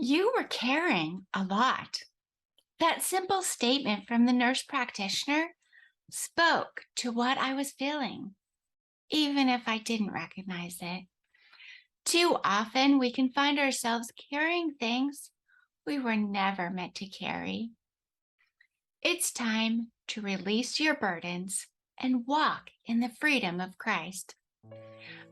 You were carrying a lot. That simple statement from the nurse practitioner spoke to what I was feeling, even if I didn't recognize it. Too often, we can find ourselves carrying things we were never meant to carry. It's time to release your burdens and walk in the freedom of Christ.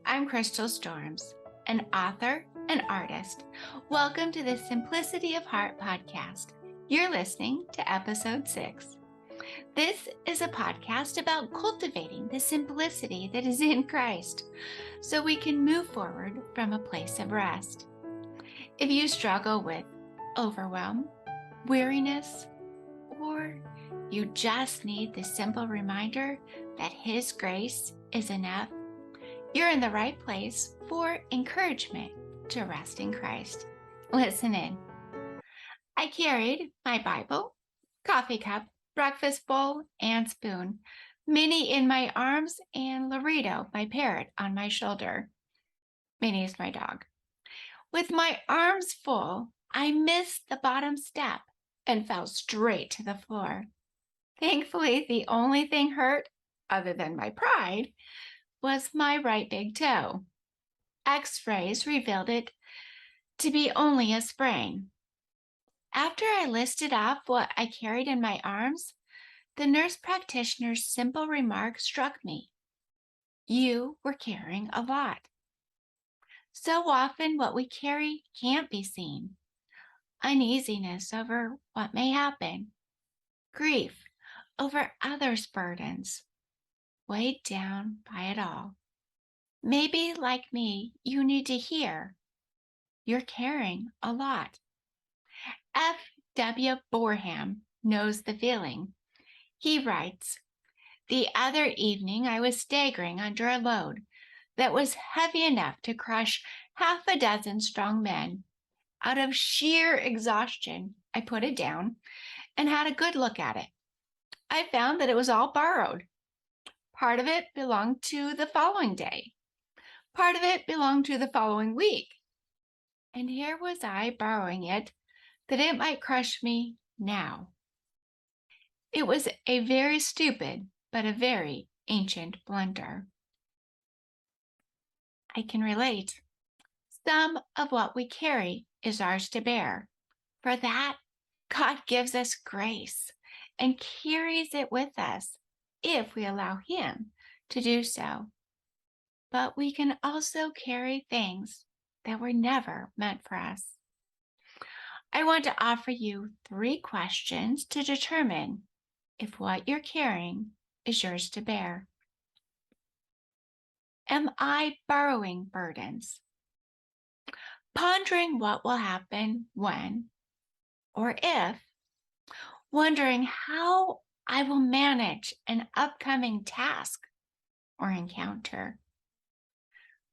I'm Crystal Storms, an author and artist. Welcome to the Simplicity of Heart podcast. You're listening to episode 6. This is a podcast about cultivating the simplicity that is in Christ so we can move forward from a place of rest. If you struggle with overwhelm, weariness, or you just need the simple reminder that His grace is enough, you're in the right place for encouragement to rest in Christ. Listen in. I carried my Bible, coffee cup, breakfast bowl, and spoon, Minnie in my arms, and Laredo, my parrot, on my shoulder. Minnie is my dog. With my arms full, I missed the bottom step and fell straight to the floor. Thankfully, the only thing hurt, other than my pride, was my right big toe. X-rays revealed it to be only a sprain. After I listed off what I carried in my arms, the nurse practitioner's simple remark struck me. You were carrying a lot. So often what we carry can't be seen. Uneasiness over what may happen. Grief over others' burdens. Weighed down by it all. Maybe, like me, you need to hear you're carrying a lot. F. W. Boreham knows the feeling. He writes, "The other evening I was staggering under a load that was heavy enough to crush half a dozen strong men. Out of sheer exhaustion, I put it down and had a good look at it. I found that it was all borrowed. Part of it belonged to the following day. Part of it belonged to the following week. And here was I borrowing it that it might crush me now. It was a very stupid, but a very ancient blunder." I can relate. Some of what we carry is ours to bear. For that, God gives us grace and carries it with us if we allow Him to do so. But we can also carry things that were never meant for us. I want to offer you 3 questions to determine if what you're carrying is yours to bear. Am I borrowing burdens? Pondering what will happen when or if, wondering how I will manage an upcoming task or encounter.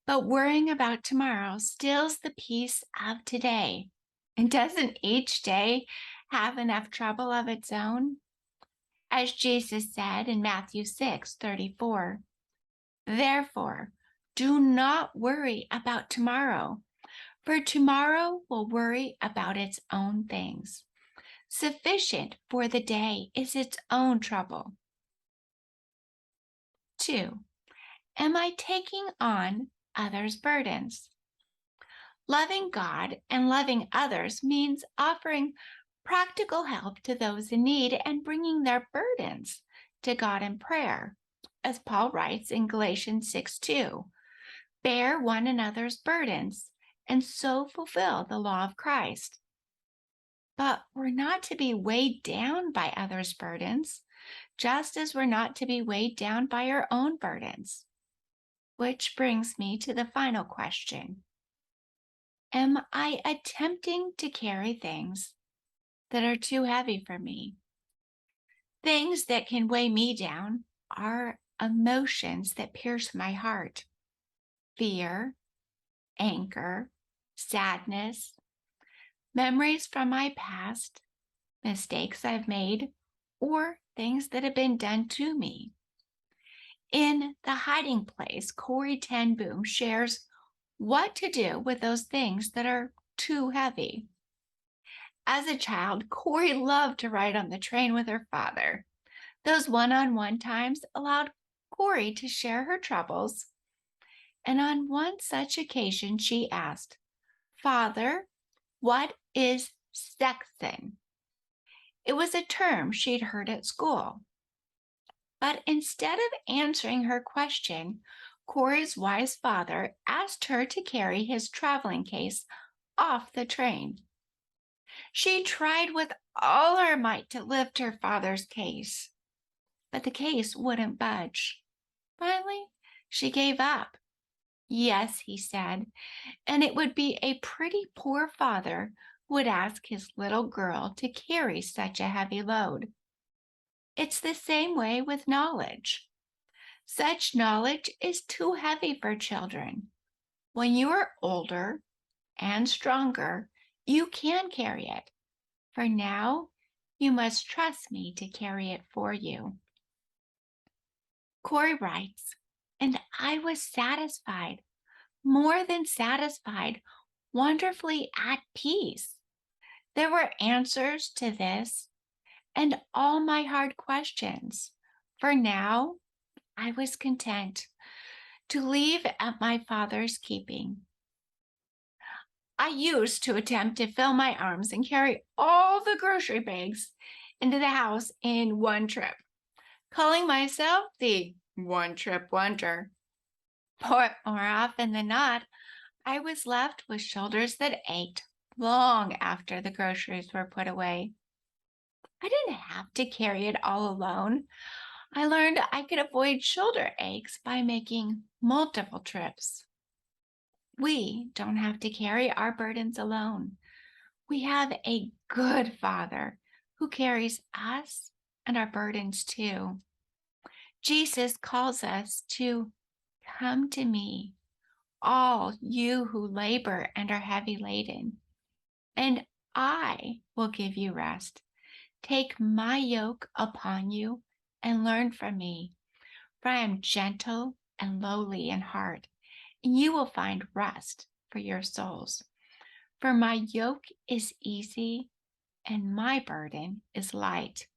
But worrying about tomorrow steals the peace of today. And doesn't each day have enough trouble of its own? As Jesus said in Matthew 6:34, "Therefore, do not worry about tomorrow, for tomorrow will worry about its own things. Sufficient for the day is its own trouble." 2. Am I taking on others' burdens? Loving God and loving others means offering practical help to those in need and bringing their burdens to God in prayer. As Paul writes in Galatians 6:2, "Bear one another's burdens and so fulfill the law of Christ." But we're not to be weighed down by others' burdens, just as we're not to be weighed down by our own burdens. Which brings me to the final question. Am I attempting to carry things that are too heavy for me? Things that can weigh me down are emotions that pierce my heart. Fear, anger, sadness, memories from my past, mistakes I've made, or things that have been done to me. In The Hiding Place, Corrie ten Boom shares what to do with those things that are too heavy. As a child, Corrie loved to ride on the train with her father. Those one-on-one times allowed Corrie to share her troubles. And on one such occasion, she asked, "Father, what is sexing?" It was a term she'd heard at school. But instead of answering her question, Corrie's wise father asked her to carry his traveling case off the train. She tried with all her might to lift her father's case, but the case wouldn't budge. Finally, she gave up. Yes, he said, and it would be a pretty poor father who would ask his little girl to carry such a heavy load. It's the same way with knowledge. Such knowledge is too heavy for children. When you are older and stronger, you can carry it. For now, you must trust me to carry it for you. Corrie writes, and I was satisfied, more than satisfied, wonderfully at peace. There were answers to this and all my hard questions. For now, I was content to leave at my father's keeping. I used to attempt to fill my arms and carry all the grocery bags into the house in one trip, calling myself the one-trip wonder. But more often than not, I was left with shoulders that ached long after the groceries were put away. I didn't have to carry it all alone. I learned I could avoid shoulder aches by making multiple trips. We don't have to carry our burdens alone. We have a good Father who carries us and our burdens too. Jesus calls us to come to me, all you who labor and are heavy laden, and I will give you rest. Take my yoke upon you and learn from me, for I am gentle and lowly in heart, and you will find rest for your souls. For my yoke is easy and my burden is light.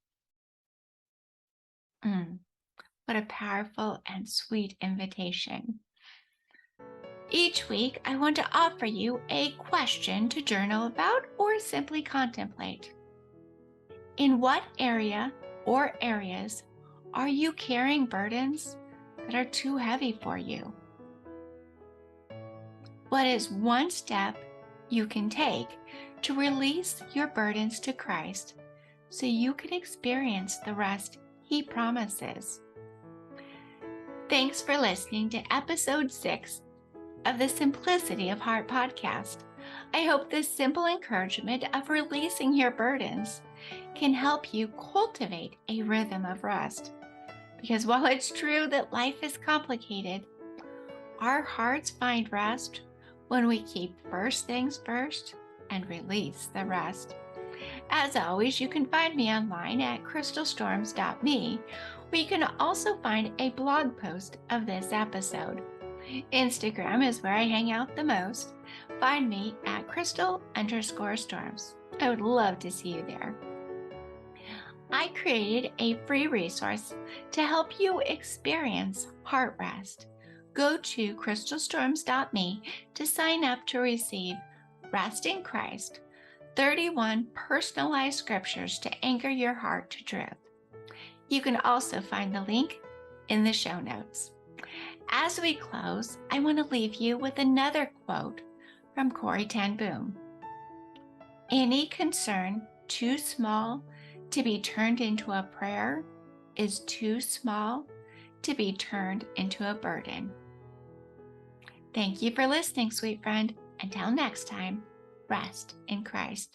What a powerful and sweet invitation. Each week, I want to offer you a question to journal about or simply contemplate. In what area or areas are you carrying burdens that are too heavy for you? What is one step you can take to release your burdens to Christ so you can experience the rest He promises? Thanks for listening to episode 6 of the Simplicity of Heart podcast. I hope this simple encouragement of releasing your burdens can help you cultivate a rhythm of rest. Because while it's true that life is complicated, our hearts find rest when we keep first things first and release the rest. As always, you can find me online at crystalstorms.me, where you can also find a blog post of this episode. Instagram is where I hang out the most. Find me at crystal_storms. I would love to see you there. I created a free resource to help you experience heart rest. Go to crystalstorms.me to sign up to receive Rest in Christ, 31 personalized scriptures to anchor your heart to truth. You can also find the link in the show notes. As we close, I want to leave you with another quote from Corrie ten Boom. Any concern too small to be turned into a prayer is too small to be turned into a burden. Thank you for listening, sweet friend. Until next time, rest in Christ.